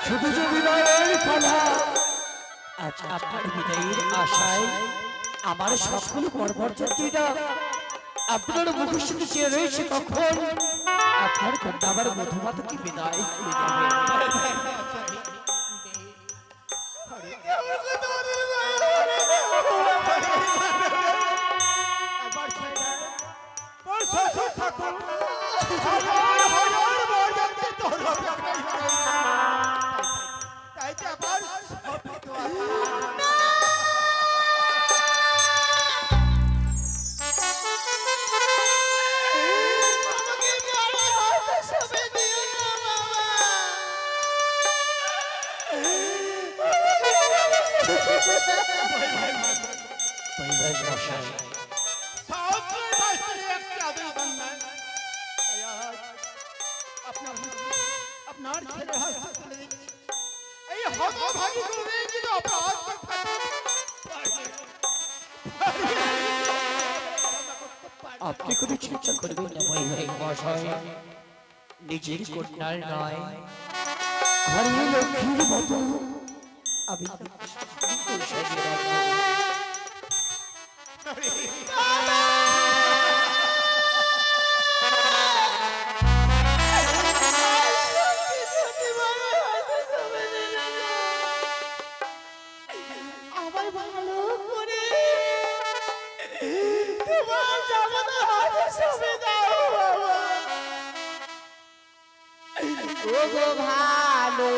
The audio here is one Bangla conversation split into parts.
শুধু যে বিদায়ের পালা, আজ আপনার বিদায়ের আশায় আমার সকল পরবর্তীরা আপনার মুখের সাথে চেয়ে রয়েছে কখন আপনার কন্যা আবার মধুমাতাকে বিদায় করে যাবে। আপনার ছেলে এই হতভাগী গোবিন্দ অপরাধ আপনি কোনো চিন্তা করবেন না মহাশয়, নিজের কন্যার নয় আমার এই লক্ষ্মীর মতো আমি সাজিয়ে রাখবো। ভালো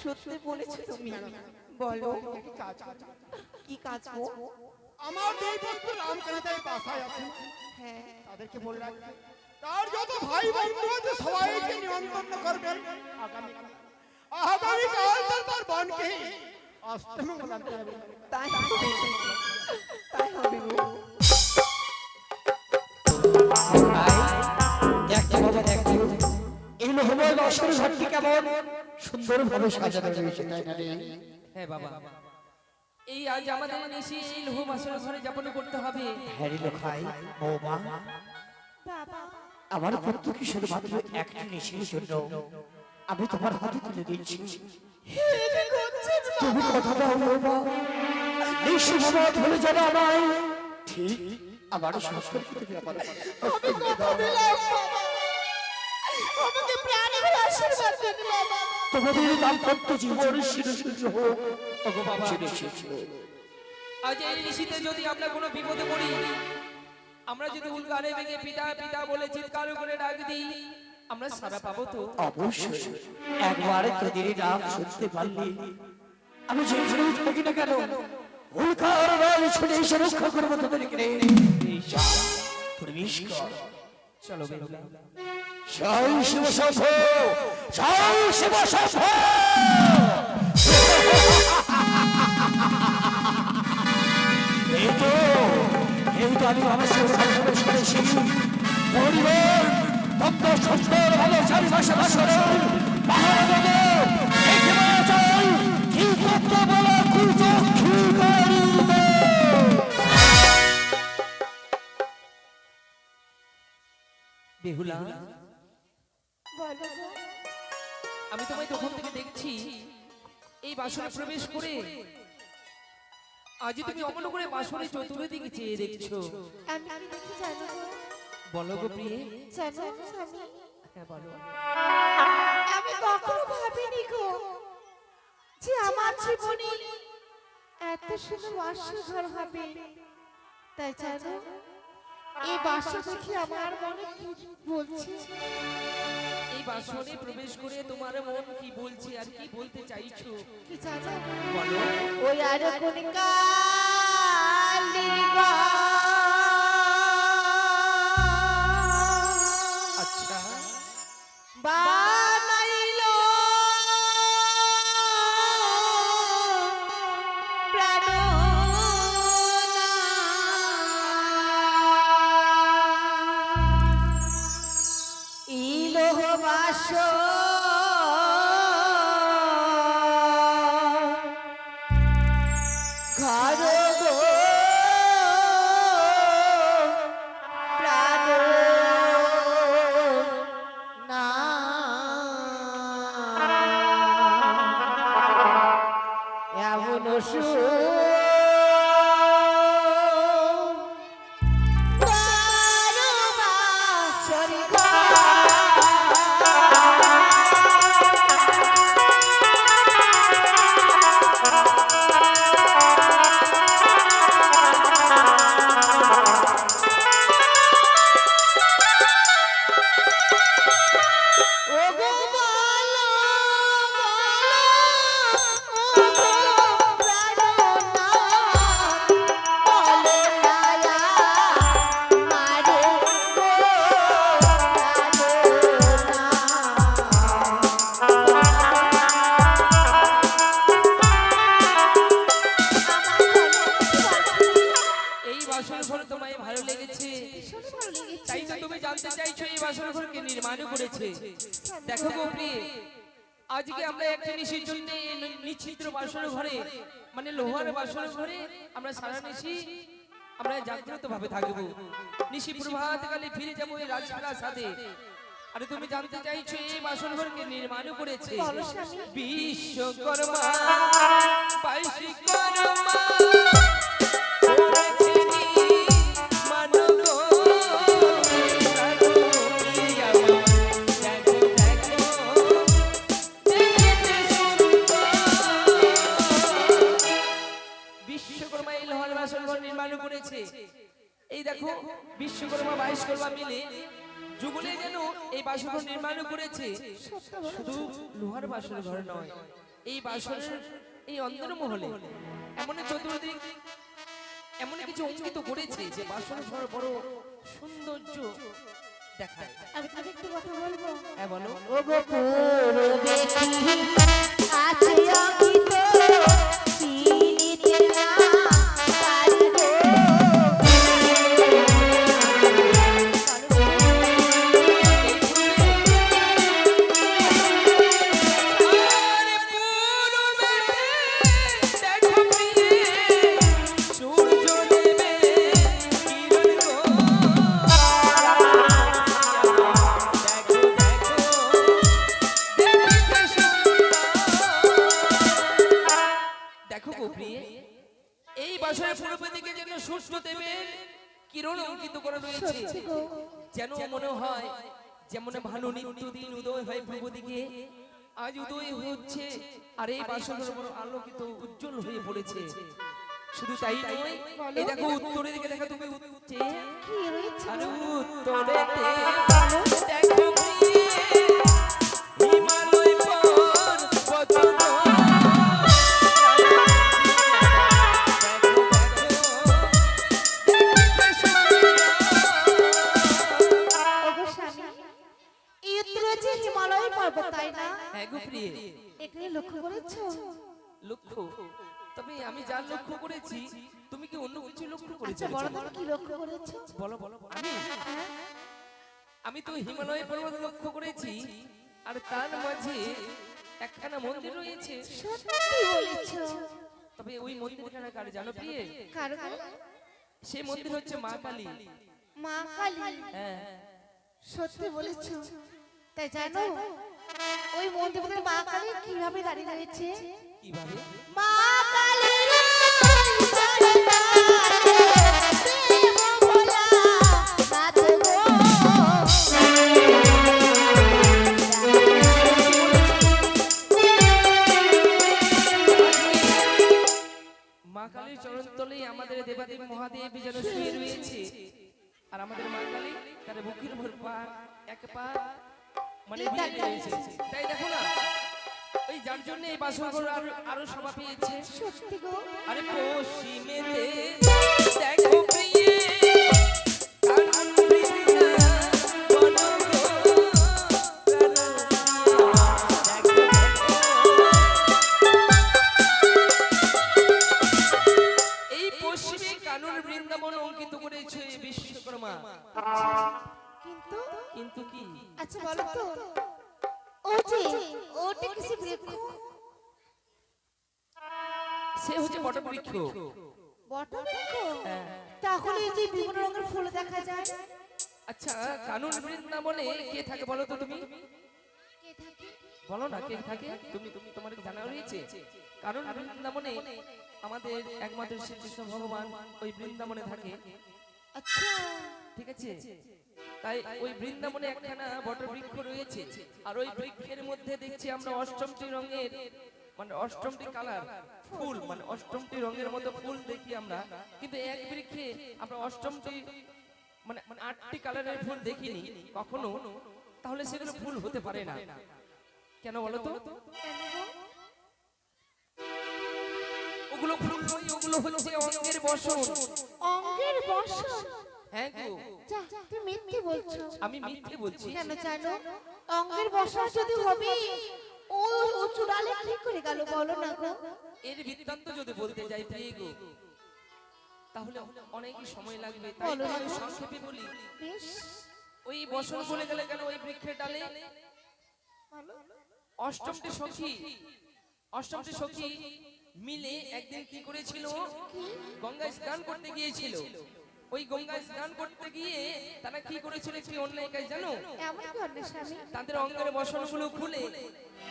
সত্যি বলেছো তুমি, বলো কি কাজ গো? আমার দুই পুত্র রামকানাতের বাসায় আছে, হ্যাঁ তাদেরকে বলে রাখবে তার যত ভাই বন্ধু আছে সবাইকে নিমন্ত্রণ করবেন। আগামীকাল তার বোনকে আসতে বলাতে হবে। তাই হবে, তাই হবে গো। দেখতে বাবা দেখতে এই লোহময় বাসর ঘরটি কেমন সুন্দরভাবে সাজানো রয়েছে, তাই না রে? হ্যাঁ বাবা, এই আজ আমাদের নিশি এই লোহ বাসর ঘরে যাপন করতে হবে। হ্যাঁ রে লোখাই বৌমা, আমার পুত্রকে শুধুমাত্র একটি নিশির জন্য আমি তোমার হাতে তুলে দিচ্ছি। তুমি কথা দাও বৌমা, নিঃস্বাদ হলে যেন আমায় ঠিক আমার সংস্কৃতি থেকে আমার আমি কথা দিলাম বাবা, আমাকে প্রাণে ভরে আশীর্বাদ দিন বাবা। তোমাদের দাম্পত্য জীবন শিরশির হোক ওগো বাবা, শিরশির হোক। আজ এই নিশিতে যদি আমরা কোনো বিপদে পড়ি, আমরা যদি উল্কারে ভেঙে পিতা পিতা বলে চিৎকার করে ডাক দিই, আমরা সারা পাবো তো? অবশ্যই একবার তোদের নাম শুনতে পারলে আমি যেখানে থাকি না কেন উল্কার রায় ছুটে এসে রক্ষা করবো তোদেরকে রে। প্রবেশ কর। চলো বেহুলা। জয় শিব শম্ভু, জয় শিব শম্ভু। এই তো আমি অবশ্যই প্রবেশ করেছি পরিবার তত্ত্ব সুন্দর ভালো চারিপাশে বাসরণ মহারাজ এখানে চল কি তত্ত্ব বলো কুচক্ষু করিবে। বেহুলা, বলো গো। আমি তোমায় তখন থেকে দেখছি এই বাসনে প্রবেশ করে আজ তুমি অমন করে বাসনে চতুর্দিকে চেয়ে দেখছো। আমি কি দেখি জানো গো? বলো গো প্রিয়ে। জানো স্বামী, হ্যাঁ বলো। আমি কখনো ভাবিনি গো যে আমার জীবনে এত সুন্দর বাসঘর হবে। তাই জানো, এই বাসা দেখে আমার মনে কি বলছে। এই বাসনে প্রবেশ করে তোমার মন কি বলছে আর কি বলতে চাইছো কি জানো, বলো। ওই আর কোন কালি গো আচ্ছা, বানাইলো দেখো গো প্রিয়ে, আজকে আমরা একটা নিশির জন্য নিশ্চিদ্র বাসর ঘরে মানে লোহার বাসর ঘরে আমরা সারা নিশি আমরা জাগ্রত ভাবে থাকবো। নিশি প্রভাত কালে ফিরে যাবো এই রাজপ্রাসাদে। আর তুমি জানতে চাইছো এই বাসর ঘরকে নির্মাণ করেছে বিশ্বকর্মা। বিশ্বকর্মা এই দেখো বিশ্বকর্মা বাইশকর্মা মিলে যুগলে যেন এই বাসর নির্মাণ করেছে। শুধু লোহার বাসর ঘর নয়, এই বাসরের এই অন্দর মহলে এমন চতুর্দিক এমন কিছু অঙ্কিত করেছে যে বাসর ঘর বড় সৌন্দর্য দেখায়। আমি একটু কথা বলবো? হ্যাঁ বলো। ও গো পুরো দেখি আছে অঙ্কিত চিনিতে না পারিব। কিরণ অঙ্কিত করা রয়েছে, সত্যি গো। যেন মনে হয় যেমন ভানু নিত্যদিন উদয় হয় পূর্ব দিকে, আজ উদয় হচ্ছে আর এই বাসরঘর বড় আলোকিত উজ্জ্বল হয়ে পড়েছে। শুধু তাই নয়, এই দেখো উত্তরের দিকে দেখো তুমি উঠছে, কি রয়েছে আর উত্তরেতে দেখো প্রিয়ে, হিমালয় পর্বত ওগো স্বামী, এই উত্তরে যে হিমালয় পর্বত তাই না? হ্যাঁ গো প্রিয়ে, এখানে লক্ষ্য করেছো? লক্ষ্য, তবে আমি যা লক্ষ্য করেছি তুমি কি অন্য কিছু লক্ষ্য করেছো? আচ্ছা বলো তুমি কি লক্ষ্য করেছো? বলো বলো বলো। আমি তো হিমালয় পর্বত লক্ষ্য করেছি, আর তার মাঝে একখানা মন্দির রয়েছে। সত্যি বলেছো। তবে ওই মন্দিরখানা কার জানো প্রিয়ে? কার গো? সেই মন্দির হচ্ছে মা কালী। মা কালী। হ্যাঁ, সত্যি বলেছো। তাই জানো ওই মন্দিরে মা কালী কিভাবে দাঁড়িয়ে রয়েছে? কিভাবে? মা কালী রে দেব ভোলা নাথ গো। মা কালীর চরণ তলেই আমাদের দেবাদেব মহাদেব যেন শুয়ে রয়েছে, আর আমাদের মা কালী তার বুকের উপর পা, এক পা মানে ভিড়ে রয়েছে। তাই দেখো না, ওই যার জন্য এই বাসরঘর আরো শোভা পেয়েছে। সত্যি গো। আরে পশ্চিমেতে দেখো প্রিয়ে, কানন বৃন্দাবন গো, কানন প্রিয়ে, এই পশ্চিমে কানন বৃন্দাবন অঙ্কিত করেছে বিশ্বকর্মা। কিন্তু কিন্তু কি? আচ্ছা বলো তো ওটা কিসে বৃক্ষ? সে হচ্ছে বটবৃক্ষ। বটবৃক্ষ? হ্যাঁ। তাহলে এই যে বিভিন্ন রঙের ফুল দেখা যায়। আচ্ছা, কানন বৃন্দাবনে কে থাকে বলো তো তুমি? কে থাকে? বলো না কে থাকে, তুমি তোমার কি জানা রয়েছে? কারণ বৃন্দাবনে আমাদের একমাত্র শ্রীকৃষ্ণ ভগবান ওই বৃন্দাবনে থাকে। আচ্ছা ঠিক আছে, তাই ওই বৃন্দাবনে একখানা বটবৃক্ষ রয়েছে, আর ওই বৃক্ষের মধ্যে দেখছি আমরা অষ্টমটি রঙের মানে অষ্টমটি কালার ফুল, মানে অষ্টমটি রঙের মতো ফুল দেখি আমরা, কিন্তু এক বৃক্ষে আমরা অষ্টমটি মানে 8টি কালারের ফুল দেখিনি কখনো। তাহলে সেগুলো ফুল হতে পারে না কেন বলো তো? কেন গো? ওগুলো ফুল নয়, ওগুলো হচ্ছে অঙ্গের বসন। অঙ্গের বসন? হ্যাঁ গো, যা তুমি মিথ্যে বলছো। আমি মিথ্যে বলছি? কেন জানো? অঙ্গের বসন যদি হবে ও চূড়ালে কি করে গেল বলো না গো? এর বৃত্তান্ত যদি বলতে যাই প্রিয় গো, তাহলে অনেক সময় লাগবে, তাই বলো না আমি গো। সংক্ষেপে বলি। বেশ ওই বসন বলে গেলে কেন ওই বৃক্ষের ডালে ভালো। অষ্টমটি সখী মিলে একদিন কি করেছিল? গঙ্গায় স্নান করতে গিয়েছিল। ওই গঙ্গায় স্নান করতে গিয়ে তারা কি করেছিল? একটি অন্যায় কাজ জানো? এমন কি অন্য স্বামী? তাদের অঙ্গের বসনগুলো খুলে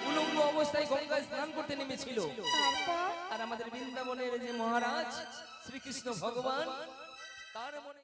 উলঙ্গ অবস্থায় গঙ্গায় স্নান করতে নেমেছিল। তারপর আর আমাদের বৃন্দাবনের যে মহারাজ শ্রীকৃষ্ণ ভগবান, তার মনে